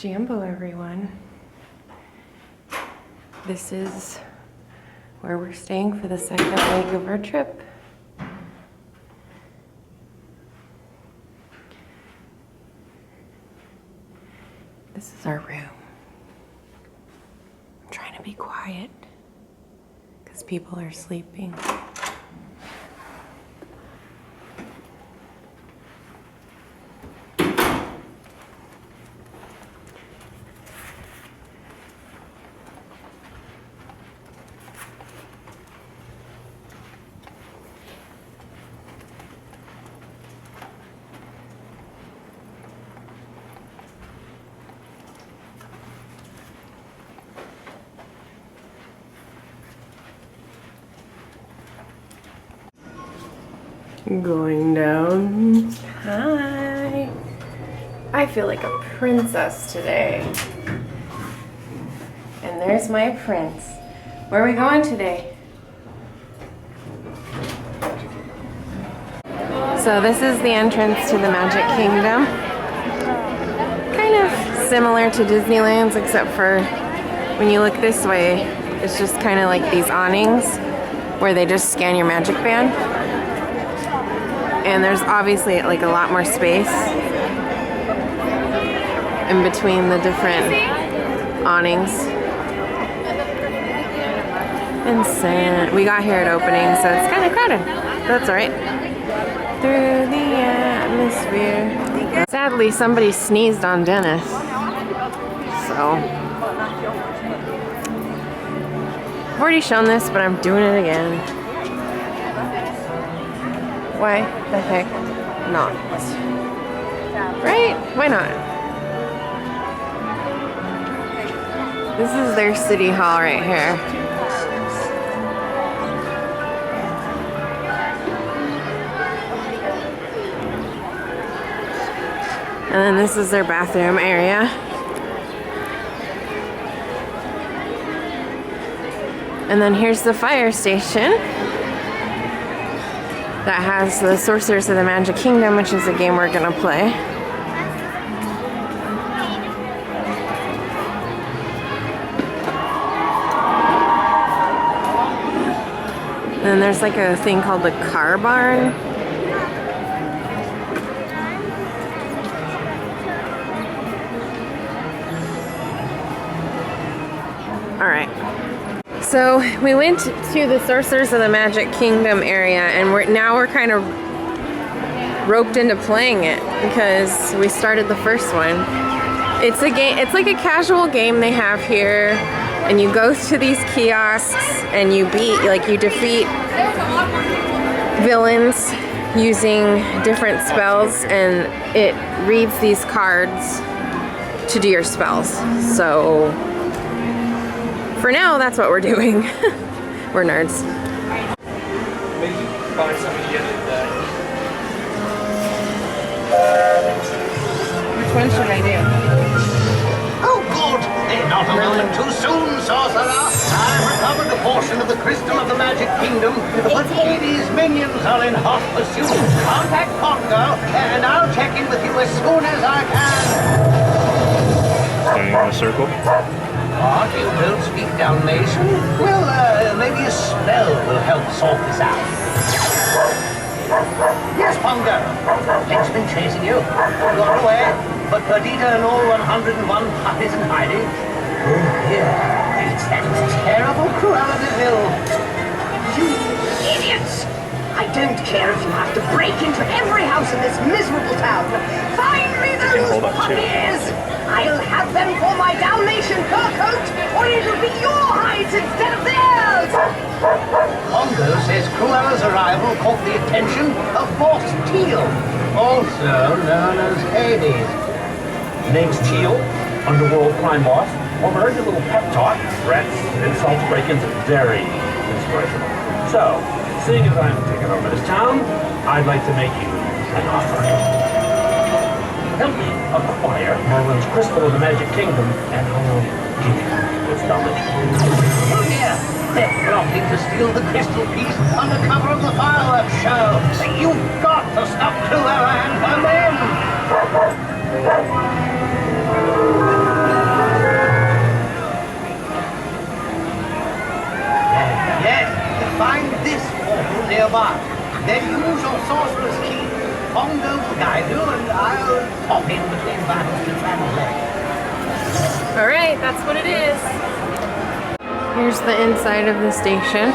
Jambo, everyone. This is where we're staying for the second leg of our trip. This is our room. I'm trying to be quiet because people are sleeping. Going down. Hi. I feel like a princess today. And there's my prince. Where are we going today? So this is the entrance to the Magic Kingdom. Kind of similar to Disneyland's, except for when you look this way, it's just kind of like these awnings where they just scan your magic band. And there's obviously like a lot more space in between the different awnings. And we got here at opening, so it's kind of crowded. That's all right. Through the atmosphere. Sadly, somebody sneezed on Dennis. So I've already shown this, but I'm doing it again. Why the heck not? Right? Why not? This is their city hall right here. And then this is their bathroom area. And then here's the fire station that has the Sorcerers of the Magic Kingdom, which is a game we're gonna play. And then there's like a thing called the car barn. All right. So we went to the Sorcerers of the Magic Kingdom area, and we're kind of roped into playing it because we started the first one. It's a game. It's like a casual game they have here, and you go to these kiosks and you defeat villains using different spells, and it reads these cards to do your spells. So for now, that's what we're doing. We're nerds. Maybe find something to get it. Which one should I do? Oh, good! Not a moment too soon, sorcerer! I've recovered a portion of the crystal of the Magic Kingdom, but Katie's minions are in hot pursuit. Contact Pongo, and I'll check in with you as soon as I can. Standing in a circle. What? You don't speak Dalmatian? Well, maybe a spell will help sort this out. Yes, Pongo. Things been chasing you. Got away, but Perdita and all 101 puppies in hiding. Oh, dear. It's that terrible Cruella de Vil. You idiots! I don't care if you have to break into every house in this miserable town. Find me those puppies! I'll have them for my Dalmatian fur coat, or it'll be your hides instead of theirs! Pongo says Cruella's arrival caught the attention of Boss Teal, also known as Hades. Name's Teal, underworld crime boss. Overheard your little pep talk. Threats, insults, break-ins, very inspirational. So, seeing as I'm taking over this town, I'd like to make you an offer. Help me acquire Merlin's Crystal of the Magic Kingdom, and I'll give you its knowledge. Oh dear! They're plotting to steal the crystal piece under cover of the fireworks show. You've got to stop Cruella and her men! All right, that's what it is. Here's the inside of the station.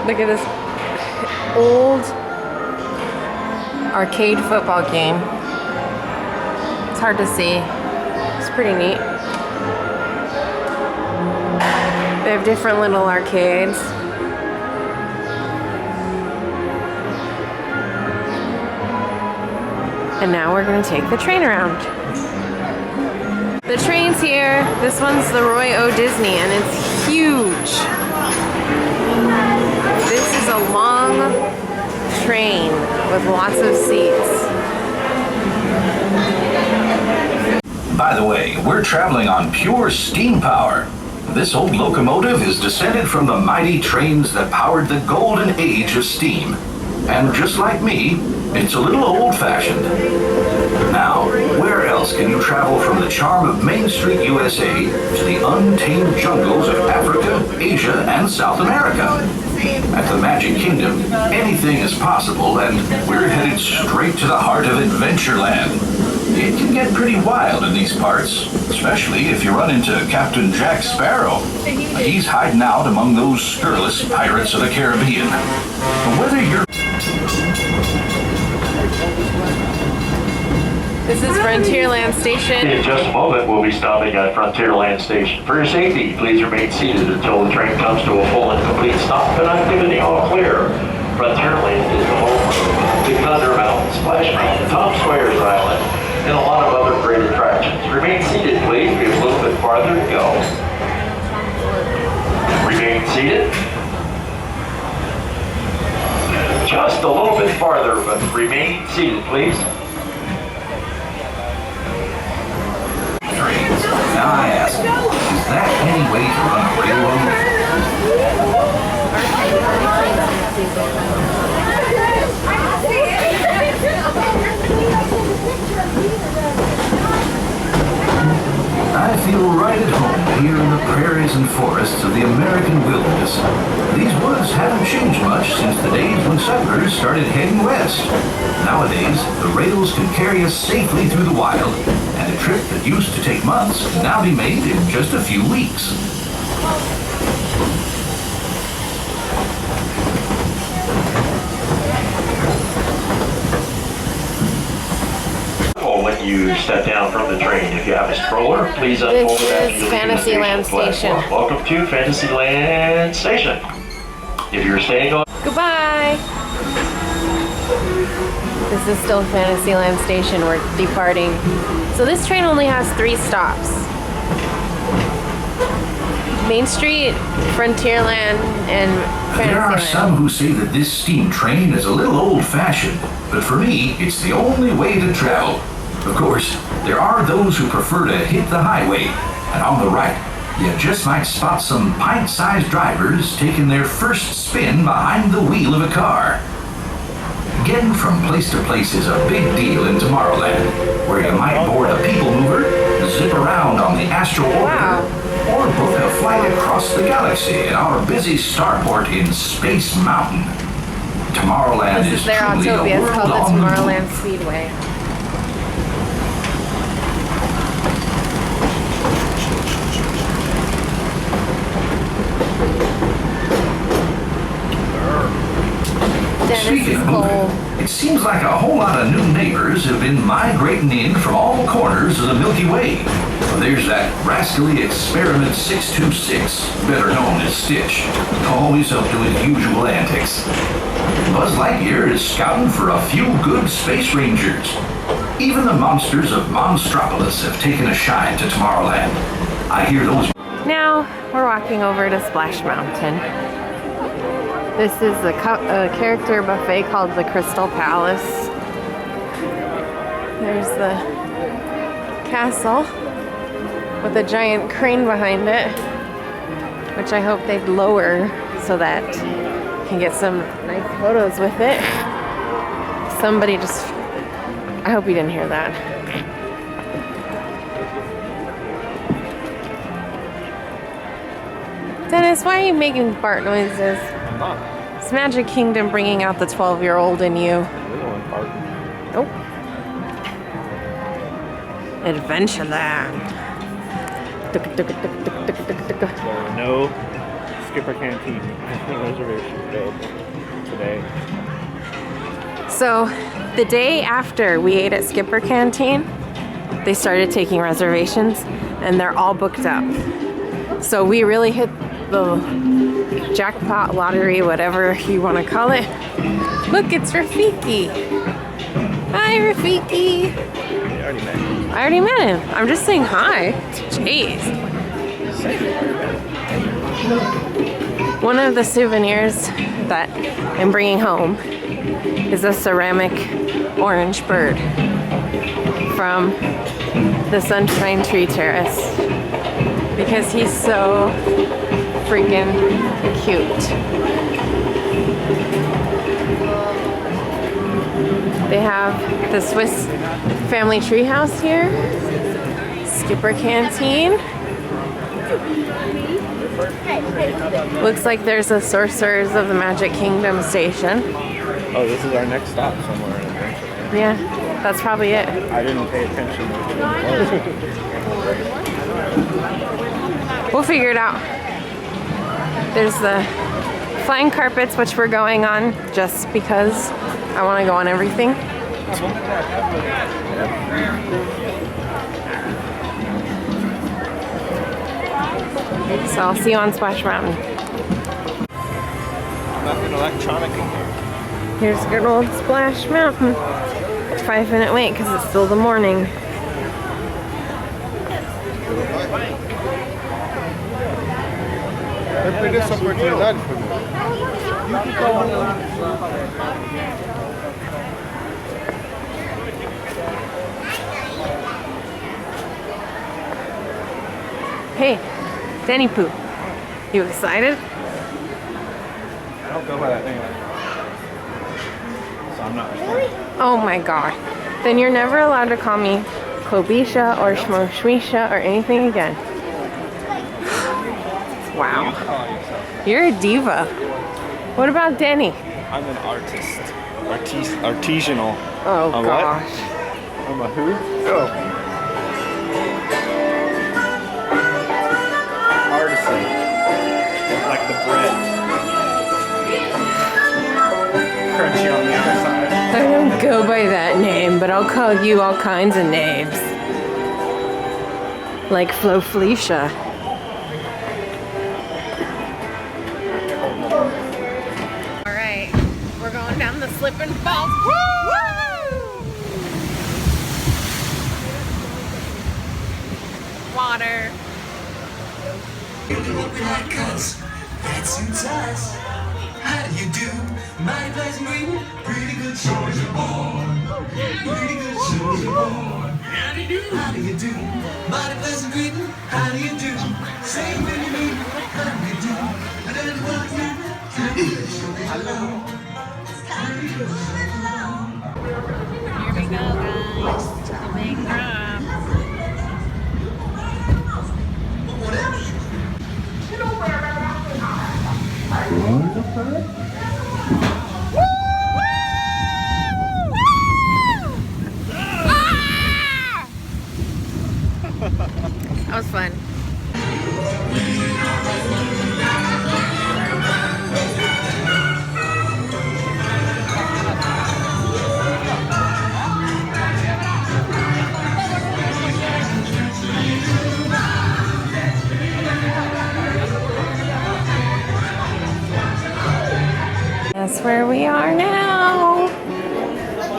Look at this old arcade football game. It's hard to see. It's pretty neat. They have different little arcades. And now we're gonna take the train around. The train's here. This one's the Roy O. Disney and it's huge. This is a long train with lots of seats. By the way, we're traveling on pure steam power. This old locomotive is descended from the mighty trains that powered the golden age of steam. And just like me, it's a little old-fashioned. Now, where else can you travel from the charm of Main Street, USA to the untamed jungles of Africa, Asia, and South America? At the Magic Kingdom, anything is possible, and we're headed straight to the heart of Adventureland. It can get pretty wild in these parts, especially if you run into Captain Jack Sparrow. He's hiding out among those scurrilous pirates of the Caribbean. Whether you're... This is Frontierland Station. In just a moment, we'll be stopping at Frontierland Station. For your safety, please remain seated until the train comes to a full and complete stop and I'm giving the all clear. Frontierland is the home of the Thunder Mountain, Splash Mountain, Tom Sawyer's Island, and a lot of other great attractions. Remain seated, please. We have a little bit farther to go. Remain seated. Just a little bit farther, but remain seated, please. Now I ask, is that any way to run a railroad? I feel right at home here in the prairies and forests of the American wilderness. These woods haven't changed much since the days when settlers started heading west. Nowadays, the rails can carry us safely through the wild, and a trip that used to take months can now be made in just a few weeks. When you step down from the train, if you have a stroller, please unfold it after you leave the Fantasyland Station. platform. Welcome to Fantasyland Station. If you're staying on... Goodbye. This is still Fantasyland Station. We're departing. So this train only has 3 stops. Main Street, Frontierland, and There are Fantasyland. some who say that this steam train is a little old-fashioned, but for me, it's the only way to travel. Of course, there are those who prefer to hit the highway, and on the right, you just might spot some pint-sized drivers taking their first spin behind the wheel of a car. Getting from place to place is a big deal in Tomorrowland, where you might board a people mover, zip around on the Astral Orbiter, or book a flight across the galaxy at our busy starport in Space Mountain. Tomorrowland This is their truly a Autopia. It's world called the on the move. Tomorrowland Speedway. Dennis Speaking is of cold. moving, it seems like a whole lot of new neighbors have been migrating in from all corners of the Milky Way. There's that rascally Experiment 626, better known as Stitch, always up to his usual antics. Buzz Lightyear is scouting for a few good space rangers. Even the monsters of Monstropolis have taken a shine to Tomorrowland. I hear those... Now we're walking over to Splash Mountain. This is a character buffet called the Crystal Palace. There's the castle with a giant crane behind it, which I hope they'd lower so that you can get some nice photos with it. Somebody just... I hope you didn't hear that. Dennis, why are you making fart noises? I'm not. It's That's Magic Kingdom bringing out the 12-year-old in you. Nope. Adventureland. No Skipper Canteen reservation available today. So, the day after we ate at Skipper Canteen, they started taking reservations, and they're all booked up. So we really hit the jackpot lottery, whatever you want to call it. Look, it's Rafiki. Hi, Rafiki. I already met him. I'm just saying hi. Jeez. One of the souvenirs that I'm bringing home is a ceramic orange bird from the Sunshine Tree Terrace because he's so freaking cute. They have the Swiss Family Treehouse here, Skipper Canteen. Looks like there's a Sorcerers of the Magic Kingdom station. Oh, this is our next stop somewhere in Adventureland. Yeah, that's probably it. I didn't pay attention. We'll figure it out. There's the flying carpets, which we're going on just because I want to go on everything. So I'll see you on Splash Mountain. Nothing electronic in here. Here's good old Splash Mountain. 5-minute wait because it's still the morning. Esa oportunidade foi Hey, Danny Pooh, you excited? I don't go by that name. So I'm not responsible. Oh my god. Then you're never allowed to call me Kobisha or Shmoshmisha or anything again. Wow. You're a diva. What about Denny? I'm an artist. Artisanal. Oh A what? gosh. I'm a who? Oh. Artisan. Like the bread. Crunchy on the other side. I don't go by that name, but I'll call you all kinds of names. Like Flo Felicia. Alright, we're going down the slip and fall. Woo! Water. That suits us. How do you do? Mighty pleasant greeting. Pretty good soldier boy. Pretty good soldier boy. How do you do? How do you do? Mighty pleasant greeting. How do you do? Say when you meet. How do you do? And then what you do? Hello. Here we go, guys. The big drop. That was fun. That's where we are now.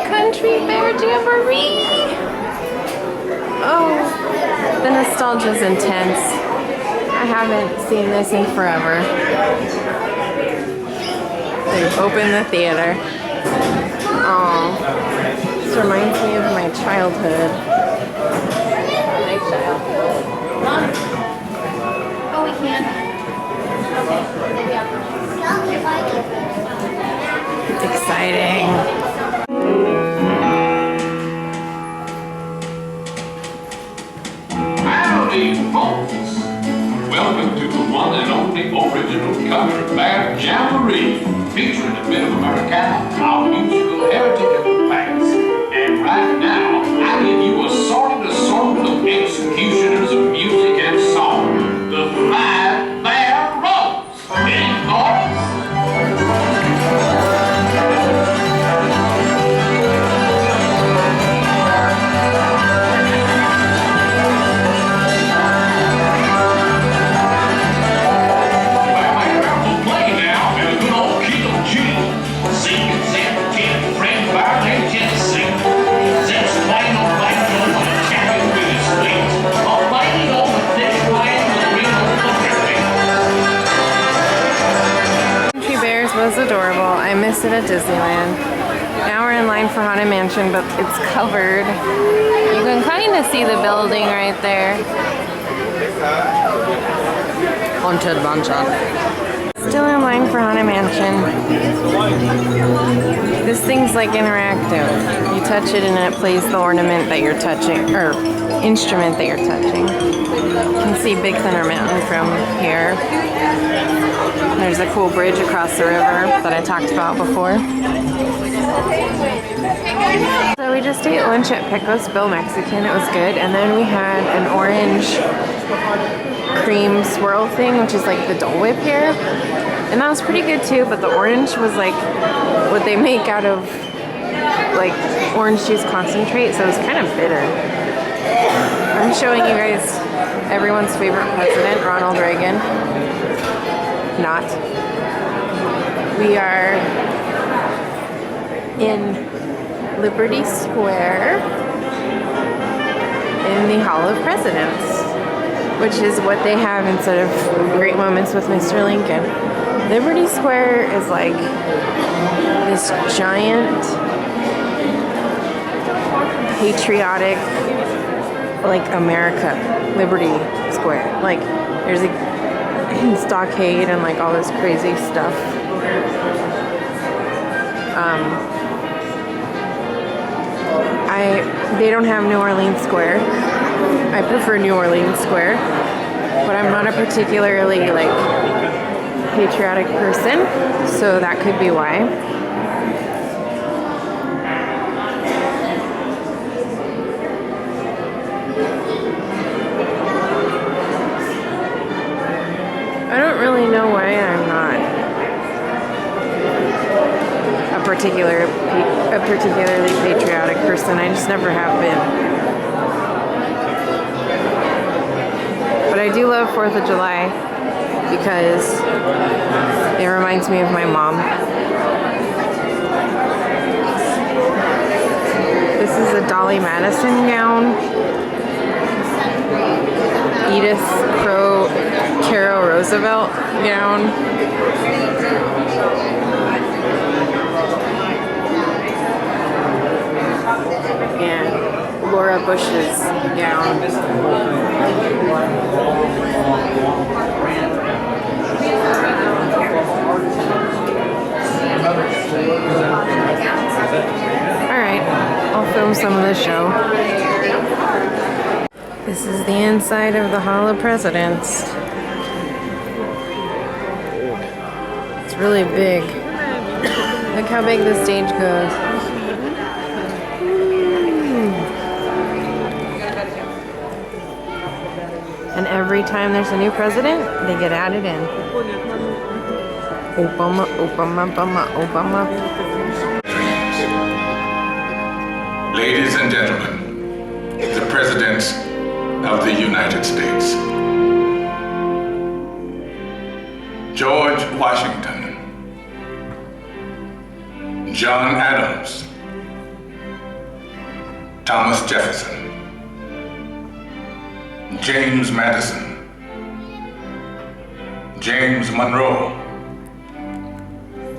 Country Fair Jamboree. Oh, the nostalgia's intense. I haven't seen this in forever. They've opened the theater. Oh, this reminds me of my childhood. My childhood. Oh, we can. Exciting. Howdy, folks! Welcome to the one and only original Country Fair Jamboree, featuring Middle America, our musical heritage of the past. And right now, I give you assortment of executioners of music and song. The Five Bear Brothers. Ready, boys? Was adorable. I missed it at Disneyland. Now we're in line for Haunted Mansion, but it's covered. You can kind of see the building right there. Haunted Mansion. Still in line for Haunted Mansion. This thing's like interactive. You touch it and it plays the ornament that you're touching, or instrument that you're touching. You can see Big Thunder Mountain from here. There's a cool bridge across the river that I talked about before. So we just ate lunch at Pecos Bill Mexican. It was good. And then we had an orange cream swirl thing, which is like the Dole Whip here. And that was pretty good too, but the orange was like what they make out of like orange juice concentrate, so it was kind of bitter. I'm showing you guys everyone's favorite president, Ronald Reagan. Not. We are in Liberty Square in the Hall of Presidents, which is what they have instead of Great Moments with Mr. Lincoln. Liberty Square is like this giant patriotic, like America, Liberty Square. Like there's a stockade and like all this crazy stuff. They don't have New Orleans Square. I prefer New Orleans Square, but I'm not a particularly like patriotic person, so that could be why. I don't really know why I'm not a particularly patriotic person. I just never have been. But I do love 4th of July because it reminds me of my mom. This is a Dolly Madison gown. Edith Caro Roosevelt gown. And Laura Bush's gown. Alright, I'll film some of the show. This is the inside of the Hall of Presidents. It's really big. Look how big the stage goes. And every time there's a new president, they get added in. Obama, Obama, Obama, Obama. Ladies and gentlemen, the presidents of the United States. George Washington, John Adams, Thomas Jefferson, James Madison, James Monroe.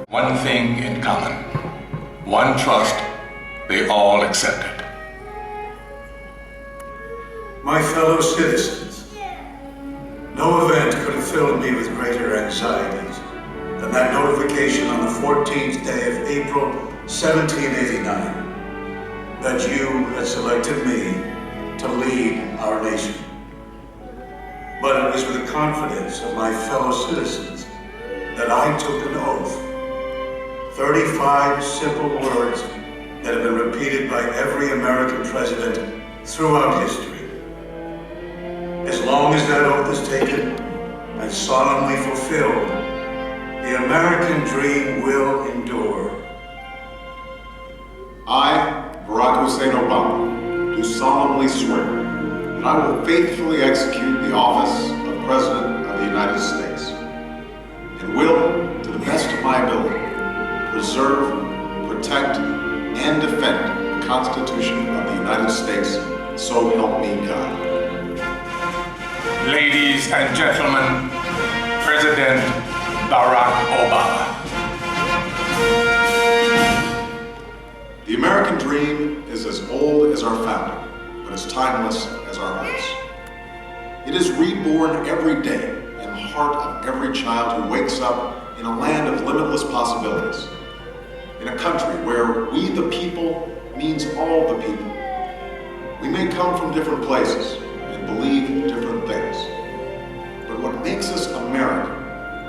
One thing in common, one trust they all accepted. My fellow citizens, no event could have filled me with greater anxieties than that notification on the 14th day of April, 1789, that you had selected me to lead our nation. But it was with the confidence of my fellow citizens that I took an oath 35 simple words that have been repeated by every American president throughout history. As long as that oath is taken and solemnly fulfilled, the American dream will endure. I, Barack Hussein Obama, do solemnly swear that I will faithfully execute the office of President of the United States and will, to the best of my ability, preserve, protect, and defend the Constitution of the United States, so help me God. Ladies and gentlemen, President Barack Obama. The American dream is as old as our founding, but as timeless as our hopes. It is reborn every day in the heart of every child who wakes up in a land of limitless possibilities, in a country where we the people means all the people. We may come from different places and believe different things, but what makes us American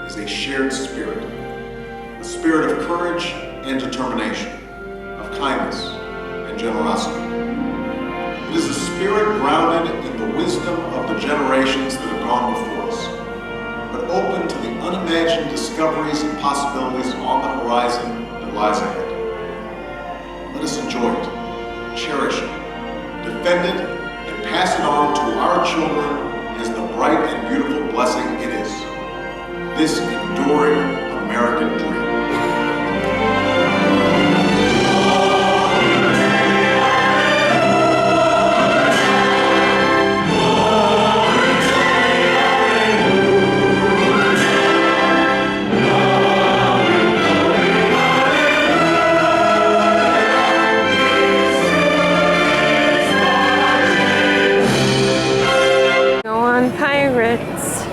is a shared spirit, a spirit of courage and determination, of kindness and generosity. It is a spirit grounded in the wisdom of the generations that have gone before us, but open to the unimagined discoveries and possibilities on the horizon that lies ahead. Let us enjoy it, cherish it, defend it, and pass it on to our children as the bright and beautiful blessing it is, this enduring American dream. Pirates.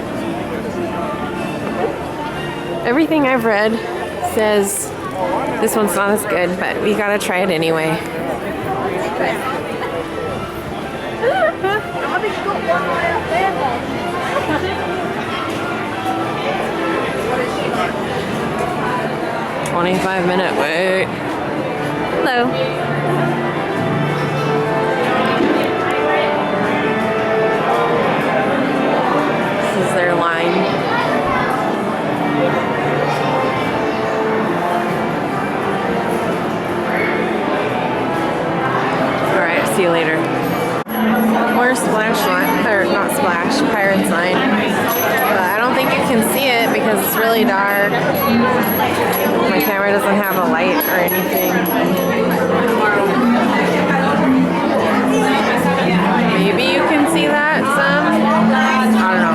Everything I've read says this one's not as good, but we gotta try it anyway. "25-minute wait." Hello. Their line. Alright, see you later. More Splash Line, or not Splash, Pirates Line. But I don't think you can see it because it's really dark. My camera doesn't have a light or anything. Maybe you can see that some. I don't know.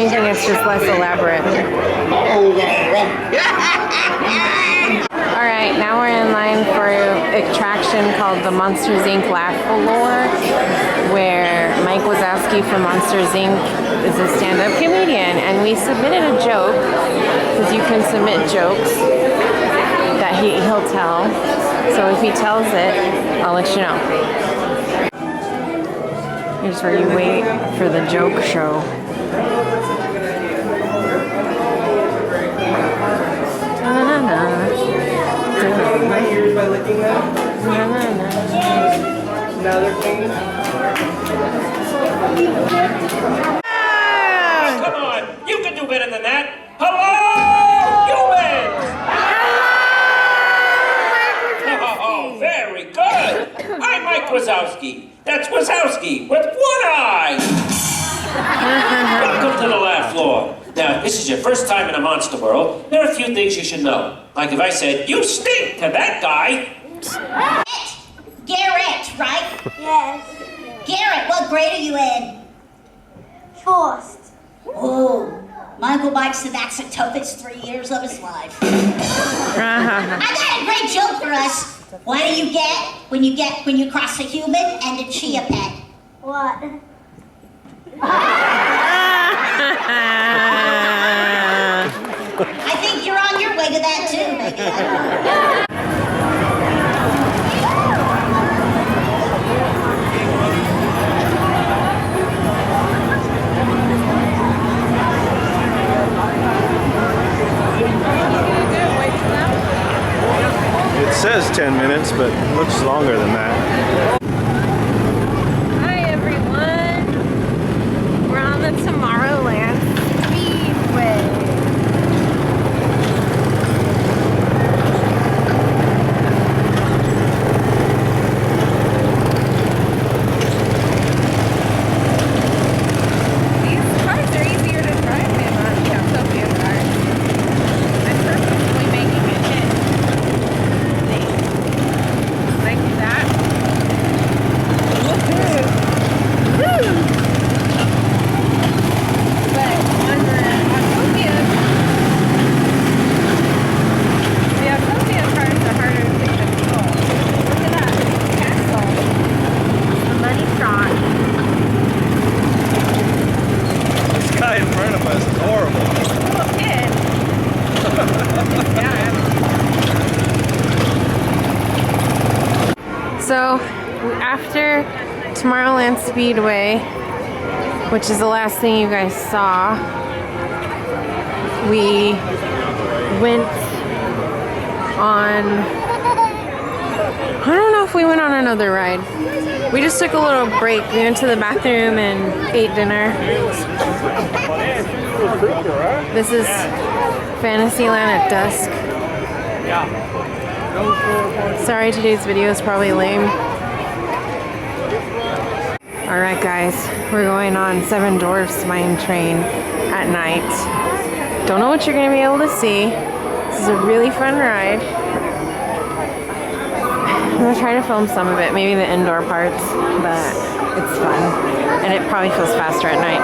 anything, it's just less elaborate. Alright, now we're in line for an attraction called the Monsters Inc. Laugh Galore, where Mike Wazowski from Monsters Inc. is a stand-up comedian, and we submitted a joke, because you can submit jokes that he'll tell. So if he tells it, I'll let you know. Here's where you wait for the joke show. My ears by licking them. Now they're clean. Come on, you can do better than that. Hello, humans! Oh, very good. I'm Mike Wazowski. That's Wazowski with one eye. Welcome to the laugh floor. Now, this is your first time in a monster world. There are a few things you should know. Like if I said, you stink to that guy. Garrett, right? Yes. Garrett, what grade are you in? 4th. Oh, my Uncle Mike said that's the toughest 3 years of his life. I got a great joke for us. What do you get when you cross a human and a chia pet? What? I think you're on your way to that too, maybe. I don't know. It says 10 minutes, but it looks longer than that. Hi everyone! We're on the Tomorrowland Speedway. These cars are easier to drive than the Capsopia cars. I'm purposely making it hit. Like that. Woohoo! Woo! But on the Autopia cars are harder to control. Look at that castle. The money shot. This guy in front of us is horrible. Little kid. Yeah. So after Tomorrowland Speedway, which is the last thing you guys saw, we went on, I don't know if we went on another ride. We just took a little break. We went to the bathroom and ate dinner. This is Fantasyland at dusk. Sorry, today's video is probably lame. Alright guys, we're going on Seven Dwarfs Mine Train at night. Don't know what you're going to be able to see. This is a really fun ride. I'm going to try to film some of it, maybe the indoor parts, but it's fun. And it probably feels faster at night.